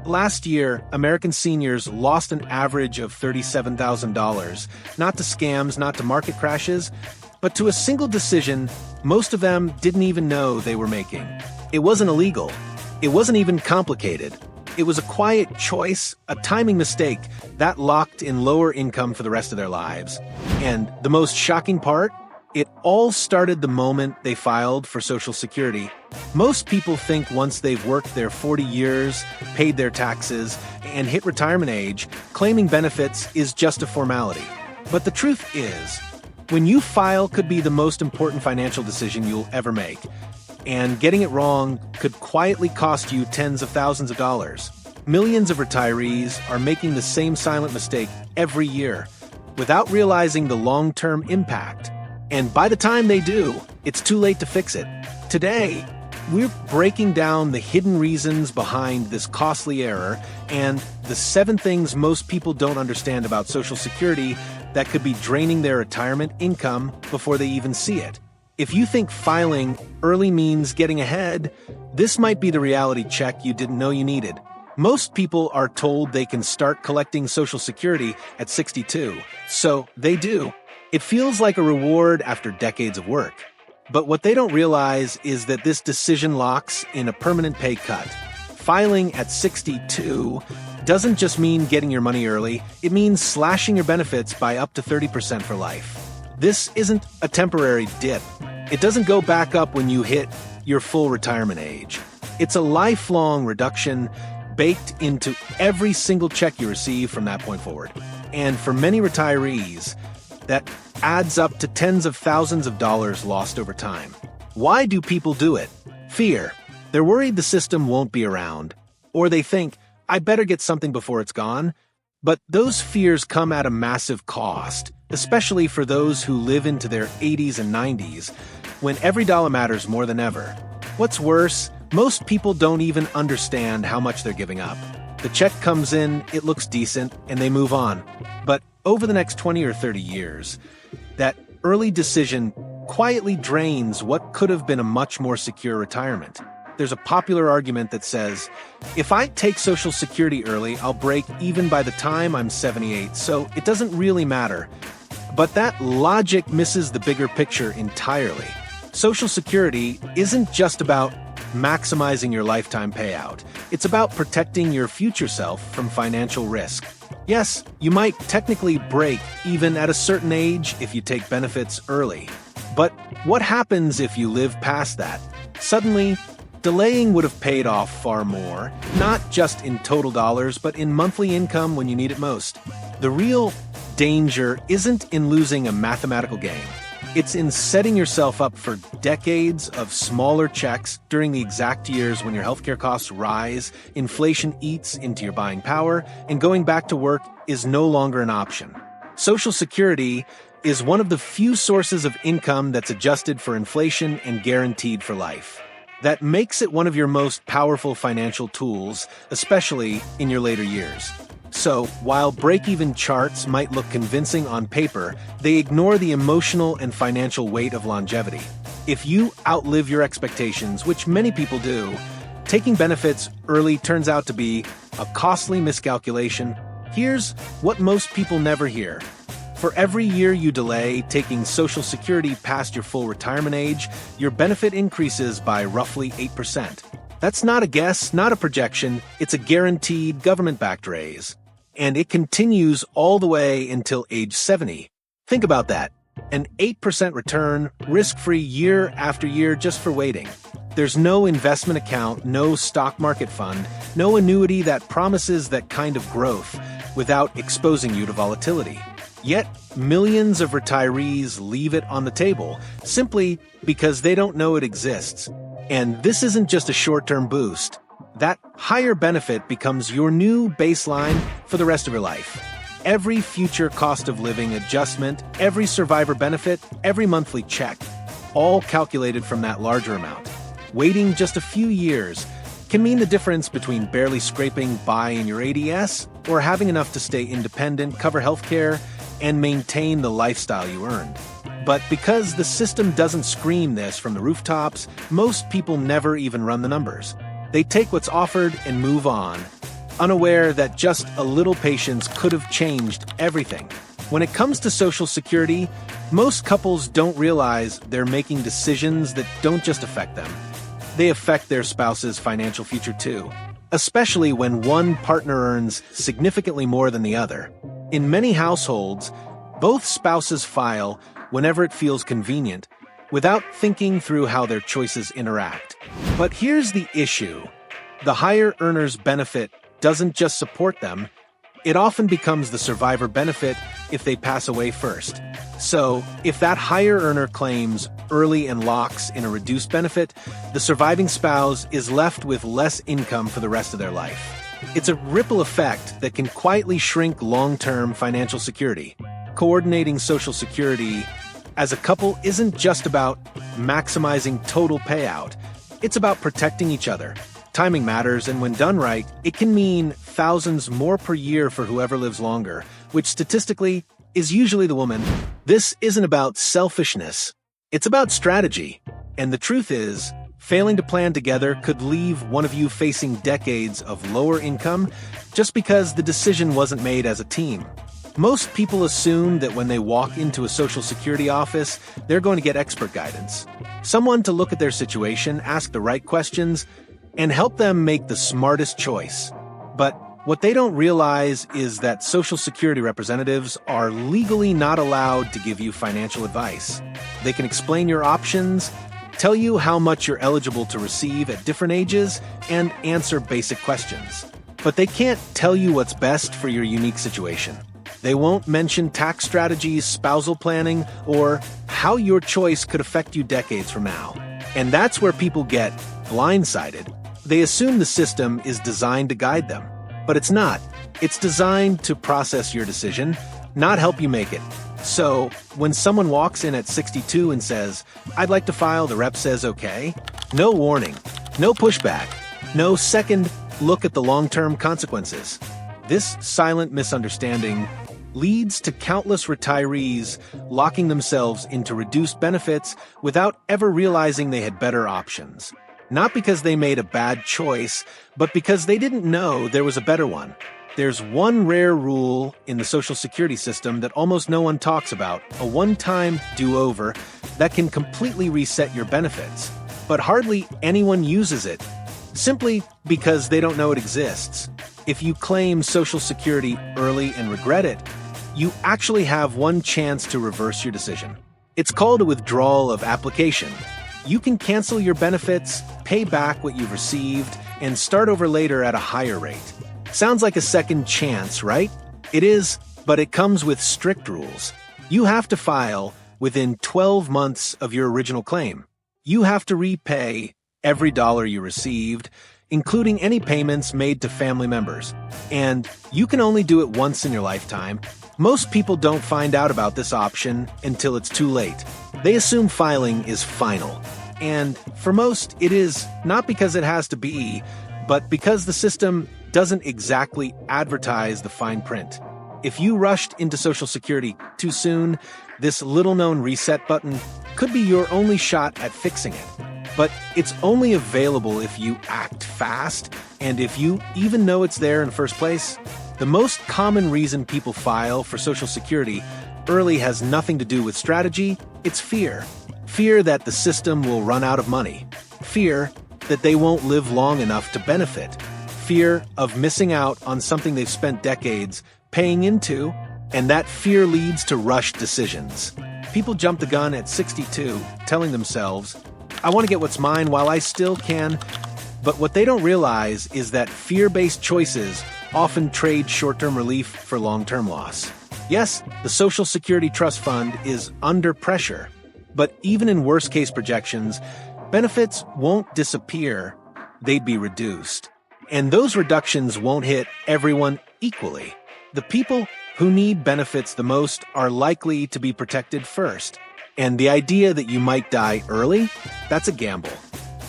Last year, American seniors lost an average of $37,000, not to scams, not to market crashes, but to a single decision most of them didn't even know they were making. It wasn't illegal. It wasn't even complicated. It was a quiet choice, a timing mistake, that locked in lower income for the rest of their lives. And the most shocking part? It all started the moment they filed for Social Security. Most people think once they've worked their 40 years, paid their taxes, and hit retirement age, claiming benefits is just a formality. But the truth is, when you file could be the most important financial decision you'll ever make. And getting it wrong could quietly cost you tens of thousands of dollars. Millions of retirees are making the same silent mistake every year, without realizing the long-term impact. And by the time they do, it's too late to fix it. Today, we're breaking down the hidden reasons behind this costly error and the 7 things most people don't understand about Social Security that could be draining their retirement income before they even see it. If you think filing early means getting ahead, this might be the reality check you didn't know you needed. Most people are told they can start collecting Social Security at 62, so they do. It feels like a reward after decades of work. But what they don't realize is that this decision locks in a permanent pay cut. Filing at 62 doesn't just mean getting your money early, it means slashing your benefits by up to 30% for life. This isn't a temporary dip. It doesn't go back up when you hit your full retirement age. It's a lifelong reduction baked into every single check you receive from that point forward. And for many retirees, that adds up to tens of thousands of dollars lost over time. Why do people do it? Fear. They're worried the system won't be around. Or they think, I better get something before it's gone. But those fears come at a massive cost, especially for those who live into their 80s and 90s, when every dollar matters more than ever. What's worse, most people don't even understand how much they're giving up. The check comes in, it looks decent, and they move on. But over the next 20 or 30 years, that early decision quietly drains what could have been a much more secure retirement. There's a popular argument that says, if I take Social Security early, I'll break even by the time I'm 78, so it doesn't really matter. But that logic misses the bigger picture entirely. Social Security isn't just about maximizing your lifetime payout. It's about protecting your future self from financial risk. Yes, you might technically break even at a certain age if you take benefits early. But what happens if you live past that? Suddenly, delaying would have paid off far more, not just in total dollars, but in monthly income when you need it most. The real danger isn't in losing a mathematical game. It's in setting yourself up for decades of smaller checks during the exact years when your healthcare costs rise, inflation eats into your buying power, and going back to work is no longer an option. Social Security is one of the few sources of income that's adjusted for inflation and guaranteed for life. That makes it one of your most powerful financial tools, especially in your later years. So, while break-even charts might look convincing on paper, they ignore the emotional and financial weight of longevity. If you outlive your expectations, which many people do, taking benefits early turns out to be a costly miscalculation. Here's what most people never hear. For every year you delay taking Social Security past your full retirement age, your benefit increases by roughly 8%. That's not a guess, not a projection, it's a guaranteed government-backed raise. And it continues all the way until age 70. Think about that. An 8% return, risk-free year after year just for waiting. There's no investment account, no stock market fund, no annuity that promises that kind of growth without exposing you to volatility. Yet, millions of retirees leave it on the table simply because they don't know it exists. And this isn't just a short-term boost. That higher benefit becomes your new baseline for the rest of your life. Every future cost of living adjustment, every survivor benefit, every monthly check, all calculated from that larger amount. Waiting just a few years can mean the difference between barely scraping by in your ADS or having enough to stay independent, cover healthcare, and maintain the lifestyle you earned. But because the system doesn't scream this from the rooftops, most people never even run the numbers. They take what's offered and move on. unaware that just a little patience could have changed everything. When it comes to Social Security, most couples don't realize they're making decisions that don't just affect them. They affect their spouse's financial future too, especially when one partner earns significantly more than the other. In many households, both spouses file whenever it feels convenient, without thinking through how their choices interact. But here's the issue. The higher earner's benefit doesn't just support them, it often becomes the survivor benefit if they pass away first. So, if that higher earner claims early and locks in a reduced benefit, the surviving spouse is left with less income for the rest of their life. It's a ripple effect that can quietly shrink long-term financial security. Coordinating Social Security as a couple isn't just about maximizing total payout. It's about protecting each other. Timing matters, and when done right, it can mean thousands more per year for whoever lives longer, which statistically is usually the woman. This isn't about selfishness. It's about strategy. And the truth is, failing to plan together could leave one of you facing decades of lower income just because the decision wasn't made as a team. Most people assume that when they walk into a Social Security office, they're going to get expert guidance. Someone to look at their situation, ask the right questions, and help them make the smartest choice. But what they don't realize is that Social Security representatives are legally not allowed to give you financial advice. They can explain your options, tell you how much you're eligible to receive at different ages, and answer basic questions. But they can't tell you what's best for your unique situation. They won't mention tax strategies, spousal planning, or how your choice could affect you decades from now. And that's where people get blindsided. They assume the system is designed to guide them, but it's not. It's designed to process your decision, not help you make it. So, when someone walks in at 62 and says, "I'd like to file," the rep says, "Okay." No warning, no pushback, no second look at the long-term consequences. This silent misunderstanding leads to countless retirees locking themselves into reduced benefits without ever realizing they had better options. Not because they made a bad choice, but because they didn't know there was a better one. There's one rare rule in the Social Security system that almost no one talks about, a one-time do-over that can completely reset your benefits. But hardly anyone uses it, simply because they don't know it exists. If you claim Social Security early and regret it, you actually have one chance to reverse your decision. It's called a withdrawal of application. You can cancel your benefits, pay back what you've received, and start over later at a higher rate. Sounds like a second chance, right? It is, but it comes with strict rules. You have to file within 12 months of your original claim. You have to repay every dollar you received, including any payments made to family members. And you can only do it once in your lifetime. Most people don't find out about this option until it's too late. They assume filing is final. And for most, it is not because it has to be, but because the system doesn't exactly advertise the fine print. If you rushed into Social Security too soon, this little-known reset button could be your only shot at fixing it. But it's only available if you act fast, and if you even know it's there in the first place. The most common reason people file for Social Security early has nothing to do with strategy, it's fear. Fear that the system will run out of money. Fear that they won't live long enough to benefit. Fear of missing out on something they've spent decades paying into, and that fear leads to rushed decisions. People jump the gun at 62, telling themselves, "I want to get what's mine while I still can." But what they don't realize is that fear-based choices often trade short-term relief for long-term loss. Yes, the Social Security Trust Fund is under pressure, but even in worst-case projections, benefits won't disappear, they'd be reduced. And those reductions won't hit everyone equally. The people who need benefits the most are likely to be protected first. And the idea that you might die early, that's a gamble.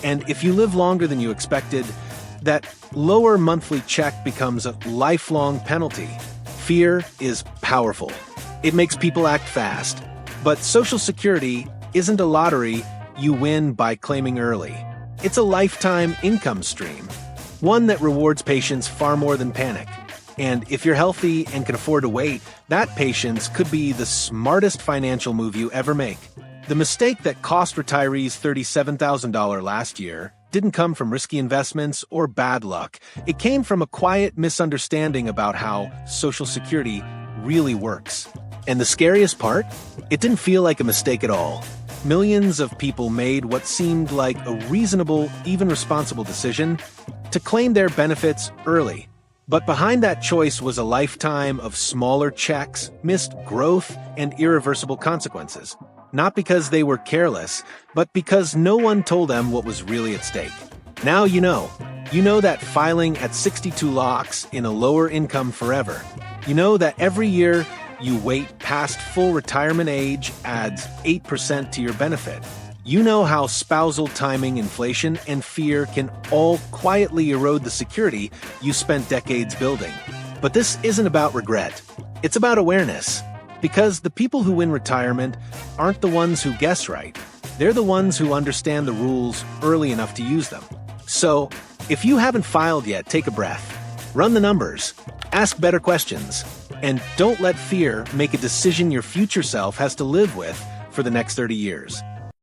And if you live longer than you expected, that lower monthly check becomes a lifelong penalty. Fear is powerful. It makes people act fast. But Social Security isn't a lottery you win by claiming early. It's a lifetime income stream. one that rewards patience far more than panic. And if you're healthy and can afford to wait, that patience could be the smartest financial move you ever make. The mistake that cost retirees $37,000 last year didn't come from risky investments or bad luck. It came from a quiet misunderstanding about how Social Security really works. And the scariest part? It didn't feel like a mistake at all. Millions of people made what seemed like a reasonable, even responsible decision to claim their benefits early. But behind that choice was a lifetime of smaller checks, missed growth, and irreversible consequences. Not because they were careless, but because no one told them what was really at stake. Now you know. You know that filing at 62 locks in a lower income forever. You know that every year you wait past full retirement age adds 8% to your benefit. You know how spousal timing, inflation, and fear can all quietly erode the security you spent decades building. But this isn't about regret. It's about awareness. Because the people who win retirement aren't the ones who guess right. They're the ones who understand the rules early enough to use them. So, if you haven't filed yet, take a breath. Run the numbers. Ask better questions. And don't let fear make a decision your future self has to live with for the next 30 years.